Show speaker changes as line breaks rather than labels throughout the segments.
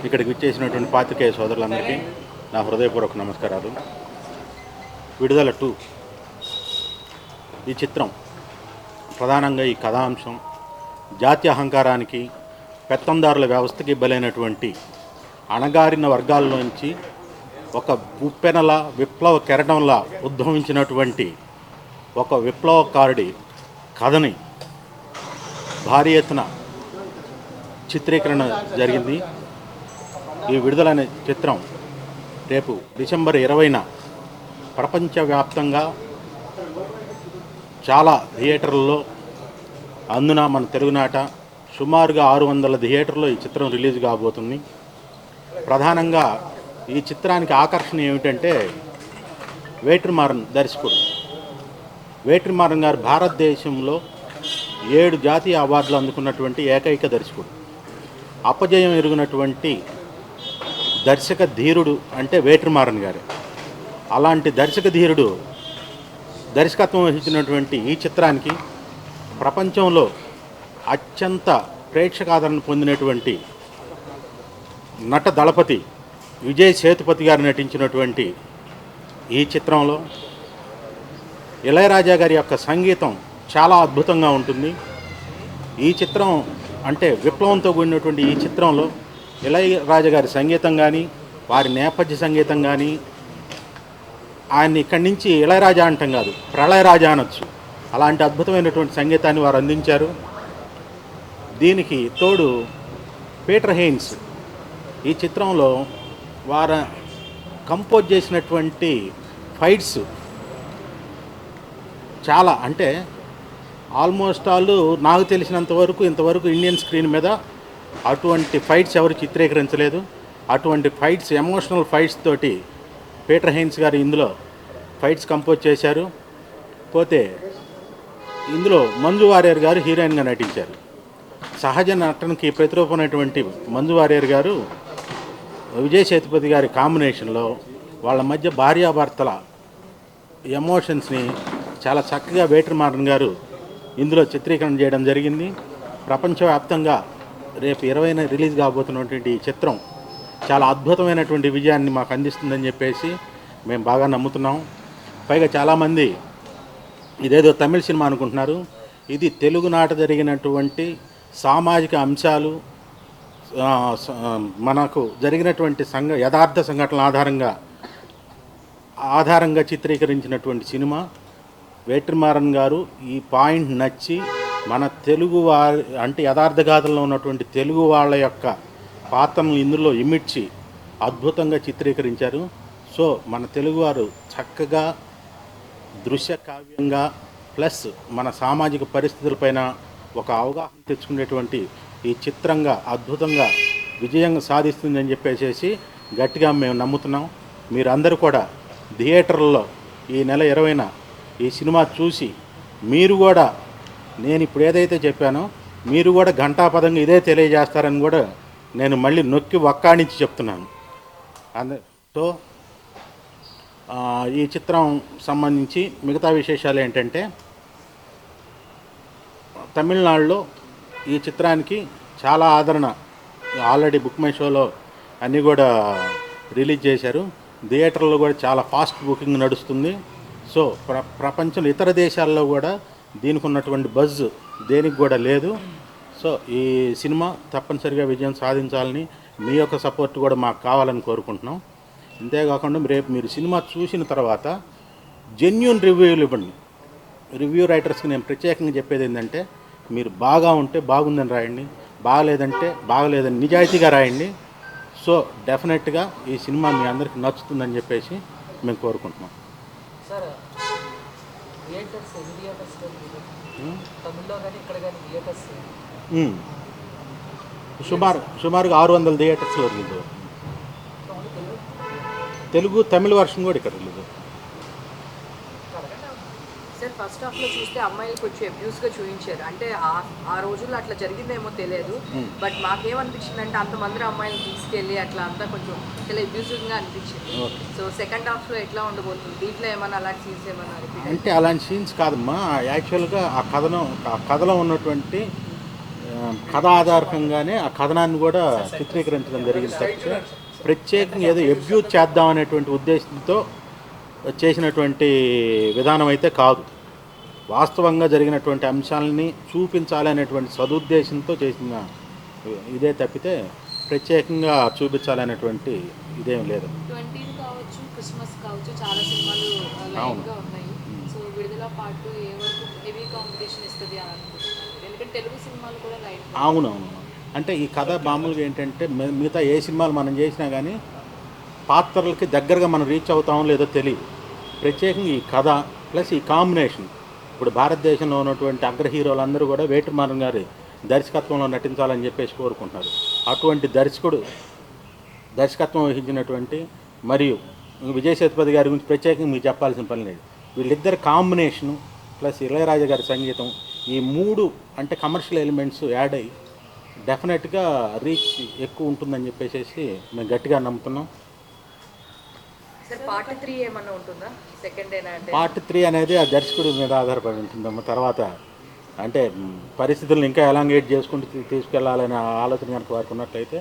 ఇక్కడికి విచ్చేసినటువంటి పాత్రికేయ సోదరులందరికీ నా హృదయపూర్వక నమస్కారాలు. విడుదల 2 ఈ చిత్రం ప్రధానంగా ఈ కథాంశం జాతి అహంకారానికి, పెత్తందారుల వ్యవస్థకి బలైనటువంటి అణగారిన వర్గాల్లోంచి ఒక ఉప్పెనల విప్లవ కెరటంలా ఉద్భవించినటువంటి ఒక విప్లవకారుడి కథని భారీ ఎత్తున చిత్రీకరణ జరిగింది. ఈ విడుదలైన చిత్రం రేపు డిసెంబర్ 20న ప్రపంచవ్యాప్తంగా చాలా థియేటర్లలో, అందున మన తెలుగునాట సుమారుగా 600 థియేటర్లో ఈ చిత్రం రిలీజ్ కాబోతుంది. ప్రధానంగా ఈ చిత్రానికి ఆకర్షణ ఏమిటంటే వేట్రిమారన్ దర్శకుడు. వేట్రిమారన్ గారు భారతదేశంలో 7 జాతీయ అవార్డులు అందుకున్నటువంటి ఏకైక దర్శకుడు. అపజయం ఎరుగునటువంటి దర్శక ధీరుడు అంటే వేట్రిమారన్ గారు. అలాంటి దర్శక ధీరుడు దర్శకత్వం వహించినటువంటి ఈ చిత్రానికి ప్రపంచంలో అత్యంత ప్రేక్షకాదరణ పొందినటువంటి నట దళపతి విజయ్ సేతుపతి గారు నటించినటువంటి ఈ చిత్రంలో ఇళయరాజా గారి యొక్క సంగీతం చాలా అద్భుతంగా ఉంటుంది. ఈ చిత్రం అంటే విప్లవంతో కూడినటువంటి ఈ చిత్రంలో ఇళయరాజా గారి సంగీతం కానీ, వారి నేపథ్య సంగీతం కానీ, ఆయన్ని ఇక్కడి నుంచి ఇళయరాజా అంటాం కాదు, ప్రళయరాజా అనొచ్చు, అలాంటి అద్భుతమైనటువంటి సంగీతాన్ని వారు అందించారు. దీనికి తోడు పీటర్ హెయిన్స్ ఈ చిత్రంలో వారు కంపోజ్ చేసినటువంటి ఫైట్స్ చాలా, అంటే ఆల్మోస్ట్ ఆల్ నాకు తెలిసినంత వరకు ఇంతవరకు ఇండియన్ స్క్రీన్ మీద అటువంటి ఫైట్స్ ఎవరు చిత్రీకరించలేదు. అటువంటి ఫైట్స్, ఎమోషనల్ ఫైట్స్ తోటి పీటర్ హెయిన్స్ గారు ఇందులో ఫైట్స్ కంపోజ్ చేశారు. పోతే ఇందులో మంజు వారియర్ గారు హీరోయిన్గా నటించారు. సహజ నటనకి ప్రతిరూపమైనటువంటి మంజు వారియర్ గారు విజయ్ సేతుపతి గారి కాంబినేషన్లో వాళ్ళ మధ్య భార్యాభర్తల ఎమోషన్స్ని చాలా చక్కగా వేట్రిమారన్ గారు ఇందులో చిత్రీకరణ చేయడం జరిగింది. ప్రపంచవ్యాప్తంగా రేపు 20న రిలీజ్ కాబోతున్నటువంటి ఈ చిత్రం చాలా అద్భుతమైనటువంటి విజయాన్ని మాకు అందిస్తుందని చెప్పేసి మేము బాగా నమ్ముతున్నాం. పైగా చాలామంది ఇదేదో తమిళ సినిమా అనుకుంటున్నారు. ఇది తెలుగునాట జరిగినటువంటి సామాజిక అంశాలు, మనకు జరిగినటువంటి యథార్థ సంఘటనల ఆధారంగా చిత్రీకరించినటువంటి సినిమా. వేట్రిమారన్ గారు ఈ పాయింట్ నచ్చి మన తెలుగు వారి అంటే యథార్థ గాథల్లో ఉన్నటువంటి తెలుగు వాళ్ళ యొక్క పాత్రను ఇందులో ఇమిడ్చి అద్భుతంగా చిత్రీకరించారు. సో మన తెలుగువారు చక్కగా దృశ్య కావ్యంగా ప్లస్ మన సామాజిక పరిస్థితులపైన ఒక అవగాహన తెచ్చుకునేటువంటి ఈ చిత్రంగా అద్భుతంగా విజయంగా సాధిస్తుందని చెప్పేసి గట్టిగా మేము నమ్ముతున్నాం. మీరందరూ కూడా థియేటర్లలో ఈ నెల 20న ఈ సినిమా చూసి మీరు కూడా నేను ఇప్పుడు ఏదైతే చెప్పానో మీరు కూడా ఘంటాపదంగా ఇదే తెలియజేస్తారని కూడా నేను మళ్ళీ నొక్కి వక్కాణించి చెప్తున్నాను. సో ఈ చిత్రం సంబంధించి మిగతా విశేషాలు ఏంటంటే, తమిళనాడులో ఈ చిత్రానికి చాలా ఆదరణ, ఆల్రెడీ బుక్ మై షోలో అన్నీ కూడా రిలీజ్ చేశారు. థియేటర్లో కూడా చాలా ఫాస్ట్ బుకింగ్ నడుస్తుంది. సో ప్రపంచంలో ఇతర దేశాల్లో కూడా దీనికి ఉన్నటువంటి బజ్ దేనికి కూడా లేదు. సో ఈ సినిమా తప్పనిసరిగా విజయం సాధించాలని మీ యొక్క సపోర్ట్ కూడా మాకు కావాలని కోరుకుంటున్నాం. అంతేకాకుండా రేపు మీరు సినిమా చూసిన తర్వాత జెన్యూన్ రివ్యూలు ఇవ్వండి. రివ్యూ రైటర్స్కి నేను ప్రత్యేకంగా చెప్పేది ఏంటంటే, మీరు బాగా ఉంటే బాగుందని రాయండి, బాగలేదంటే బాగలేదని నిజాయితీగా రాయండి. సో డెఫినెట్గా ఈ సినిమా మీ అందరికీ నచ్చుతుందని చెప్పేసి మేము కోరుకుంటున్నాం.
సార్, థియేటర్స్ తమిళ్లో కానీ ఇక్కడ కానీ థియేటర్స్
సుమారుగా 600 థియేటర్స్లో రిలీజ్ అవుతుంది. తెలుగు తమిళ వర్షన్ కూడా ఇక్కడ రిలీజ్ అవుతుంది.
సార్, ఫస్ట్ హాఫ్లో చూస్తే అమ్మాయిలు కొంచెం అబ్యూస్గా చూపించారు. అంటే ఆ రోజుల్లో అట్లా జరిగిందేమో తెలియదు, బట్ మాకేమనిపించింది అంటే అంతమంది అమ్మాయిలు తీసుకెళ్ళి అట్లా అంతా కొంచెం చాలా అబ్యూజివ్గా అనిపించింది. సో సెకండ్ హాఫ్లో ఎట్లా ఉండబోతుంది? దీంట్లో ఏమన్నా అలాంటి సీన్స్ ఏమన్నా
అంటే అలాంటి సీన్స్ కాదమ్మా. యాక్చువల్గా ఆ కథలో ఉన్నటువంటి కథ ఆధారంగానే ఆ కథనాన్ని కూడా చిత్రీకరించడం జరిగింది తప్పితే ప్రత్యేకంగా ఏదో అబ్యూజ్ చేద్దాం అనేటువంటి ఉద్దేశంతో చేసినటువంటి విధానం అయితే కాదు. వాస్తవంగా జరిగినటువంటి అంశాలని చూపించాలనేటువంటి సదుద్దేశంతో చేసిన ఇదే తప్పితే ప్రత్యేకంగా చూపించాలనేటువంటి ఇదేం లేదు.
20 కావచ్చు, క్రిస్మస్ కావచ్చు, చాలా సినిమాలు లైన్గా ఉన్నాయి. సో విడుదల పార్ట్ ఏ వరకు హెవీ కాంపిటీషన్ ఇస్తుంది అని అనుకుంటున్నాను, ఎందుకంటే తెలుగు సినిమాలు కూడా లైన్.
అవునవును. అంటే ఈ కథ మామూలుగా ఏంటంటే మిగతా ఏ సినిమాలు మనం చేసినా కానీ పాత్రలకి దగ్గరగా మనం రీచ్ అవుతామో లేదో తెలియదు. ప్రత్యేకంగా ఈ కథ ప్లస్ ఈ కాంబినేషన్, ఇప్పుడు భారతదేశంలో ఉన్నటువంటి అగ్ర హీరోలందరూ కూడా వేటమారన్ గారి దర్శకత్వంలో నటించాలని చెప్పేసి కోరుకుంటున్నారు. అటువంటి దర్శకత్వం వహించినటువంటి మరియు విజయ్ సేతుపతి గారి గురించి ప్రత్యేకంగా మీకు చెప్పాల్సిన పని లేదు. వీళ్ళిద్దరి కాంబినేషను ప్లస్ ఇళయరాజా గారి సంగీతం, ఈ మూడు అంటే కమర్షియల్ ఎలిమెంట్స్ యాడ్ అయ్యి డెఫినెట్గా రీచ్ ఎక్కువ ఉంటుందని చెప్పేసి మేము గట్టిగా నమ్ముతున్నాం.
పార్ట్ 3 ఏమన్నా ఉంటుందా? సెకండ్
పార్ట్ 3 అనేది ఆ దర్శకుడి మీద ఆధారపడి ఉంటుందమ్మ. తర్వాత అంటే పరిస్థితులను ఇంకా ఎలాంగేట్ చేసుకుంటూ తీసుకెళ్లాలనే ఆలోచన కనుక వారికి ఉన్నట్లయితే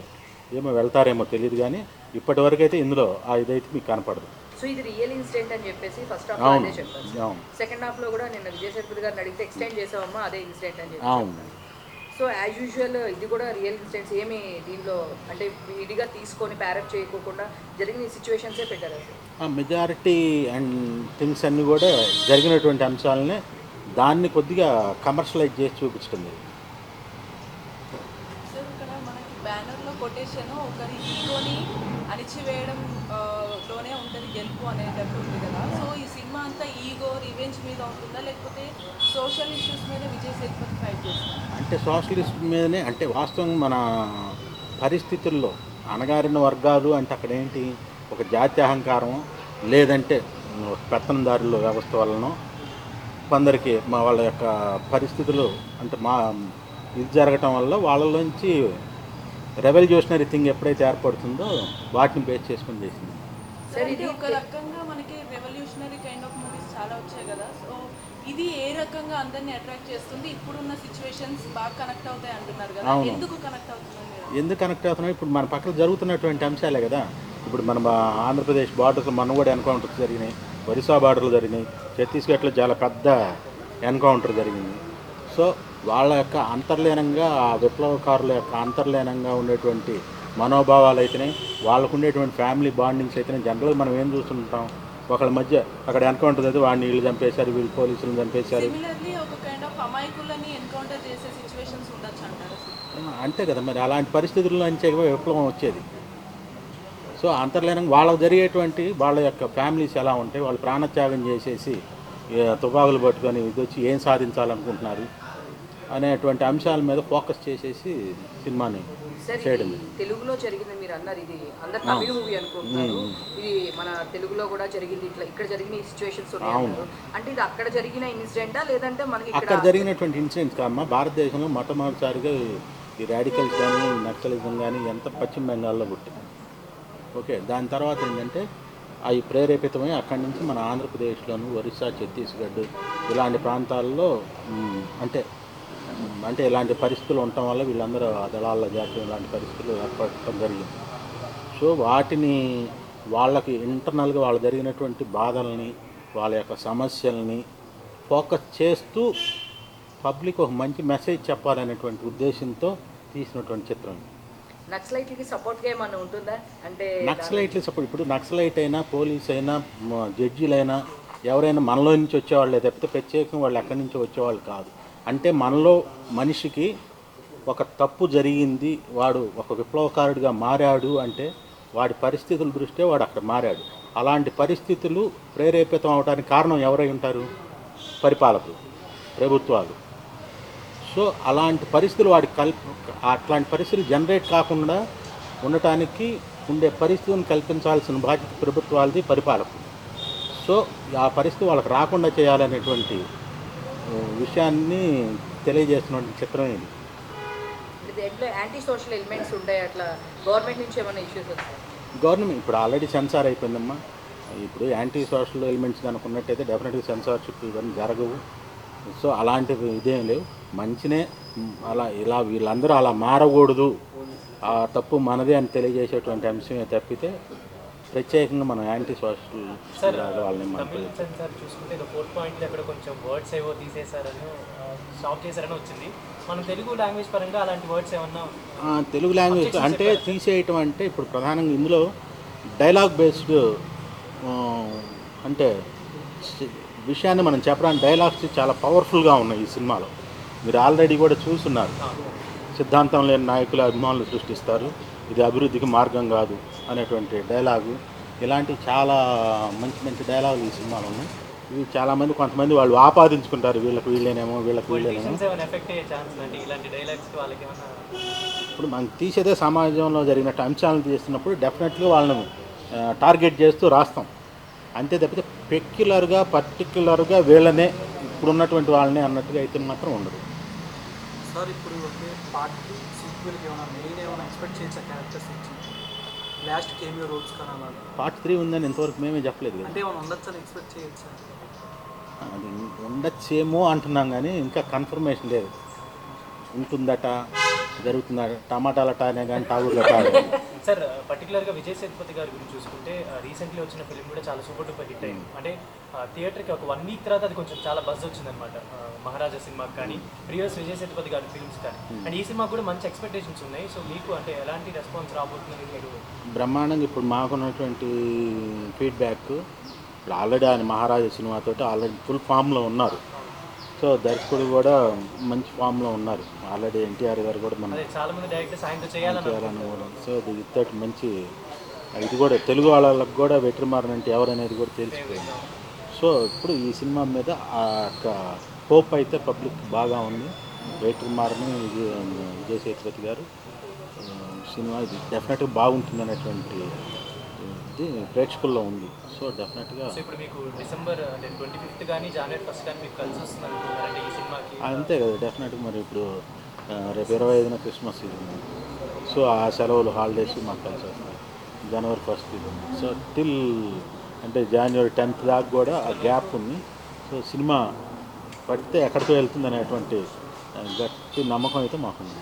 ఏమో వెళ్తారేమో తెలియదు, కానీ ఇప్పటి వరకు అయితే ఇందులో ఆ ఇదైతే మీకు కనపడదు.
సో ఇది రియల్ ఇన్సిడెంట్ అని చెప్పేసి ఫస్ట్ హాఫ్ అదే చెప్పారు. సెకండ్ హాఫ్ లో కూడా నేను విజయ్ సేతుపతి గారిని అడిగితే ఎక్స్టెండ్ చేసామమ్మా అదే ఇన్సిడెంట్ అని చెప్పి. సో యాజ్ యూజువల్ ఇది కూడా రియల్ ఇన్సిడెంట్స్ ఏమి దీనిలో అంటే విడిగా తీసుకొని ప్యారప్ చేయకోకుండా జరిగిన సిచ్యువేషన్సే పెట్టారు.
మెజారిటీ అండ్ థింగ్స్ అన్నీ కూడా జరిగినటువంటి అంశాలనే దాన్ని కొద్దిగా కమర్షియలైజ్ చేసి చూపించడం.
సో ఇక్కడ మనకి బ్యానర్లో కొటేషన్ ఒకరి ఈగోని అణిచివేయడం లోనే ఉంటుంది గెలుపు అనేటట్టు ఉంది కదా. సో ఈ సినిమా అంతా ఈగో రివెంజ్ మీద ఉంటుందా, లేకపోతే సోషల్ ఇష్యూస్ మీద విజయ్ సేతుపతి ఫైట్ చేస్తారు?
అంటే సోషలిస్ట్ మీదనే, అంటే వాస్తవంగా మన పరిస్థితుల్లో అణగారిన వర్గాలు అంటే అక్కడ ఏంటి, ఒక జాతి అహంకారం లేదంటే పెత్తనదారుల వ్యవస్థ వలన కొందరికి వాళ్ళ యొక్క పరిస్థితులు అంటే ఇది జరగటం వల్ల వాళ్ళలోంచి రెవల్యూషనరీ థింగ్ ఎప్పుడైతే ఏర్పడుతుందో వాటిని బేస్ చేసుకుని చేసింది.
సరే, ఇది ఒక రకంగా మనకి రెవల్యూషనరీ కైండ్ ఆఫ్ మూవీస్ చాలా వచ్చాయి కదా. సో ఇది ఏ రకంగా అందరినీ అట్రాక్ట్ చేస్తుంది? ఇప్పుడున్న సిచ్యువేషన్స్ బాగా కనెక్ట్ అవుతాయి అంటున్నారు కదా, ఎందుకు కనెక్ట్ అవుతుంది?
ఎందుకు కనెక్ట్ అవుతున్నాయి? ఇప్పుడు మన పక్కన జరుగుతున్నటువంటి అంశాలే కదా. ఇప్పుడు మన ఆంధ్రప్రదేశ్ బార్డర్స్లో మన కూడా ఎన్కౌంటర్స్ జరిగినాయి, ఒరిస్సా బార్డర్లు జరిగినాయి, ఛత్తీస్గఢ్లో చాలా పెద్ద ఎన్కౌంటర్ జరిగింది. సో వాళ్ళ యొక్క అంతర్లీనంగా ఆ విప్లవకారుల యొక్క అంతర్లీనంగా ఉండేటువంటి మనోభావాలు అయితేనే, వాళ్ళకు ఉండేటువంటి ఫ్యామిలీ బాండింగ్స్ అయితేనే జనరల్గా మనం ఏం చూస్తుంటాం, ఒకళ్ళ మధ్య అక్కడ ఎన్కౌంటర్ అయితే వాడిని వీళ్ళు చంపేశారు, వీళ్ళు పోలీసులను చంపేశారు. అంతే కదా మరి, అలాంటి పరిస్థితుల్లో నుంచే విప్లవం వచ్చేది. సో అంతర్లీనంగా వాళ్ళకు జరిగేటువంటి వాళ్ళ యొక్క ఫ్యామిలీస్ ఎలా ఉంటాయి, వాళ్ళు ప్రాణత్యాగం చేసేసి తుపాకులు పట్టుకొని ఇది వచ్చి ఏం సాధించాలనుకుంటున్నారు అనేటువంటి అంశాల మీద ఫోకస్ చేసేసి సినిమాని చేయడం.
తెలుగులో జరిగింది మీరు అన్నారు, ఇది అందరు తమిళ మూవీ అనుకుంటున్నారు, ఇది మన తెలుగులో కూడా జరిగింది, ఇట్లా ఇక్కడ జరిగిన సిచ్యువేషన్స్ అంటే ఇది అక్కడ జరిగిన ఇన్సిడెంటా లేదంటే మనకి
అక్కడ జరిగినటువంటి ఇన్సిడెంట్స్ కాదమ్మా. భారతదేశంలో మొట్టమొదటిసారిగా ఈ రాడికల్స్ కానీ నక్సలిజం కానీ ఎంత పశ్చిమ బెంగాల్లో పుట్టింది. ఓకే, దాని తర్వాత ఏంటంటే అవి ప్రేరేపితమై అక్కడి నుంచి మన ఆంధ్రప్రదేశ్లోను, ఒరిస్సా, ఛత్తీస్గఢ్ ఇలాంటి ప్రాంతాల్లో అంటే ఇలాంటి పరిస్థితులు ఉండటం వల్ల వీళ్ళందరూ దళాల జాతీయం ఇలాంటి పరిస్థితులు ఏర్పడటం జరిగింది. సో వాటిని వాళ్ళకి ఇంటర్నల్గా వాళ్ళు జరిగినటువంటి బాధల్ని, వాళ్ళ యొక్క సమస్యల్ని ఫోకస్ చేస్తూ పబ్లిక్ ఒక మంచి మెసేజ్ చెప్పాలనేటువంటి ఉద్దేశంతో తీసినటువంటి చిత్రం.
నక్సలైట్లకి సపోర్ట్గా ఏమన్నా ఉంటుందా? అంటే
నక్సలైట్లు సపోర్ట్, ఇప్పుడు నక్సలైట్ అయినా పోలీస్ అయినా జడ్జీలైనా ఎవరైనా మనలో నుంచి వచ్చేవాళ్ళే తప్పితే ప్రత్యేకంగా వాళ్ళు ఎక్కడి నుంచి వచ్చేవాళ్ళు కాదు. అంటే మనలో మనిషికి ఒక తప్పు జరిగింది, వాడు ఒక విప్లవకారుడిగా మారాడు అంటే వాడి పరిస్థితుల దృష్ట్యా వాడు అక్కడ మారాడు. అలాంటి పరిస్థితులు ప్రేరేపితం అవడానికి కారణం ఎవరై ఉంటారు? పరిపాలకులు, ప్రభుత్వాలు. సో అలాంటి పరిస్థితులు అట్లాంటి పరిస్థితులు జనరేట్ కాకుండా ఉండటానికి ఉండే పరిస్థితులను కల్పించాల్సిన బాధ్యత ప్రభుత్వాలది, పరిపాలకులు. సో ఆ పరిస్థితి వాళ్ళకి రాకుండా చేయాలనేటువంటి విషయాన్ని తెలియజేస్తున్న చిత్రం ఇది.
యాంటీ సోషల్ ఎలిమెంట్స్ ఉంటాయి, అట్లా గవర్నమెంట్ నుంచి ఏమైనా ఇష్యూస్ వస్తాయి?
గవర్నమెంట్ ఇప్పుడు ఆల్రెడీ సెన్సార్ అయిపోయిందమ్మా. ఇప్పుడు యాంటీ సోషల్ ఎలిమెంట్స్ కనుకున్నట్టయితే డెఫినెట్గా సెన్సార్షిప్ ఇవన్నీ జరగవు. సో అలాంటివి ఇదేం లేవు, మంచినే అలా ఇలా వీళ్ళందరూ అలా మారకూడదు, ఆ తప్పు మనదే అని తెలియజేసేటువంటి అంశమే తప్పితే ప్రత్యేకంగా మనం యాంటీ సోషల్ వాళ్ళని మనం
తమిళ సెన్సార్ చూసుకుంటే ఏదో 4 పాయింట్లు అక్కడ కొంచెం వర్డ్స్ ఏవో తీసేశారని స్టాప్ చేశారని వచ్చింది. మన తెలుగు లాంగ్వేజ్ పరంగా అలాంటి వర్డ్స్ ఏమన్నా
తెలుగు లాంగ్వేజ్ అంటే తీసేయటం అంటే ఇప్పుడు ప్రధానంగా ఇందులో డైలాగ్ బేస్డ్ అంటే విషయాన్ని మనం చెప్పడానికి డైలాగ్స్ చాలా పవర్ఫుల్గా ఉన్నాయి ఈ సినిమాలో. మీరు ఆల్రెడీ కూడా చూస్తున్నారు. సిద్ధాంతం లేని నాయకులు అభిమానులు సృష్టిస్తారు, ఇది అభివృద్ధికి మార్గం కాదు అనేటువంటి డైలాగు, ఇలాంటి చాలా మంచి మంచి డైలాగులు ఈ సినిమాలో ఉన్నాయి. ఇవి చాలామంది కొంతమంది వాళ్ళు ఆపాదించుకుంటారు, వీళ్ళకి వీళ్ళేనేమో వీళ్ళకి వీళ్ళేనేమో.
ఎఫెక్ట్ అయ్యే ఛాన్స్ అంటే ఇలాంటి డైలాగ్స్ వాళ్ళకి ఏమన్నా
ఇప్పుడు మనం తీసేదే సమాజంలో జరిగిన అంశాలను తీస్తున్నప్పుడు డెఫినెట్గా వాళ్ళని టార్గెట్ చేస్తూ రాస్తాం, అంతే తప్పితే పెక్యులర్గా పర్టిక్యులర్గా వీళ్ళనే ఇప్పుడున్నటువంటి వాళ్ళనే అన్నట్టుగా అయితే మాత్రం ఉండదు.
సార్ ఇప్పుడు ఓకే పార్ట్ 2 సీక్వెల్కి ఏమైనా మెయిన్ ఏమైనా ఎక్స్పెక్ట్ చేయొచ్చా క్యారెక్టర్స్ ఇచ్చి లాస్ట్ కేమియో రోల్స్ కానీ అలా
పార్ట్ 3 ఉందని ఇంతవరకు మేమే చెప్పలేదు కదా.
అంటే ఏమైనా ఉండొచ్చని ఎక్స్పెక్ట్ చేయొచ్చా?
అది ఉండొచ్చేమో అంటున్నాం కానీ ఇంకా కన్ఫర్మేషన్ లేదు. ఉంటుందట, జరుగుతుందట, టమాటాలట అనే కానీ తాగుడులట.
సార్ పర్టికులర్గా విజయ్ సేతుపతి గారి గురించి చూసుకుంటే రీసెంట్లీ వచ్చిన ఫిలిం కూడా చాలా సూపర్ డూపర్ హిట్ అయింది. అంటే థియేటర్కి ఒక 1 వీక్ తర్వాత అది కొంచెం చాలా బజ్ వచ్చిందనమాట. మహారాజా సినిమాకి కానీ ప్రీవియస్ విజయ్ సేతుపతి గారి ఫిల్మ్స్ కానీ, అండ్ ఈ సినిమాకి కూడా మంచి ఎక్స్పెక్టేషన్స్ ఉన్నాయి. సో మీకు అంటే ఎలాంటి రెస్పాన్స్ రాబోతుంది మీరు?
బ్రహ్మాండంగా ఇప్పుడు మాకున్నటువంటి ఫీడ్బ్యాక్, ఇప్పుడు ఆల్రెడీ ఆయన మహారాజా సినిమాతో ఆల్రెడీ ఫుల్ ఫామ్లో ఉన్నారు. సో దర్శకుడు కూడా మంచి ఫామ్లో ఉన్నారు. ఆల్రెడీ ఎన్టీఆర్ గారు కూడా మనం
చాలా మంది డైరెక్టర్స్ ఆయనతో చేయాలని
కూడా. సో ఇది మంచి ఇది కూడా తెలుగు వాళ్ళకి కూడా వెట్రిమారన్ అంటే ఎవరనేది కూడా తెలిసిపోయింది. సో ఇప్పుడు ఈ సినిమా మీద ఆ యొక్క హోప్ అయితే పబ్లిక్ బాగా ఉంది. వెట్రిమారన్ విజయ్ సేతుపతి గారు సినిమా ఇది డెఫినెట్గా బాగుంటుంది అనేటువంటి ఇది ప్రేక్షకుల్లో ఉంది. సో డెఫినెట్గా
ఇప్పుడు మీకు డిసెంబర్ అంటే 25th కానీ జనవరి 1st కానీ మీకు కలిసి వస్తుంది అనుకుంటున్నారంటే ఈ సినిమాకి?
అంతే కదా, డెఫినెట్గా. మరి ఇప్పుడు రేపు 25న క్రిస్మస్ ఇది ఉంది. సో ఆ సెలవులు హాలిడేస్ మాకు కలిసి వస్తాయి. జనవరి 1st ఇది ఉంది. సో టిల్ అంటే జనవరి 10th దాకా కూడా ఆ గ్యాప్ ఉంది. సో సినిమా పడితే ఎక్కడికో వెళ్తుంది అనేటువంటి గట్టి నమ్మకం అయితే మాకుంది.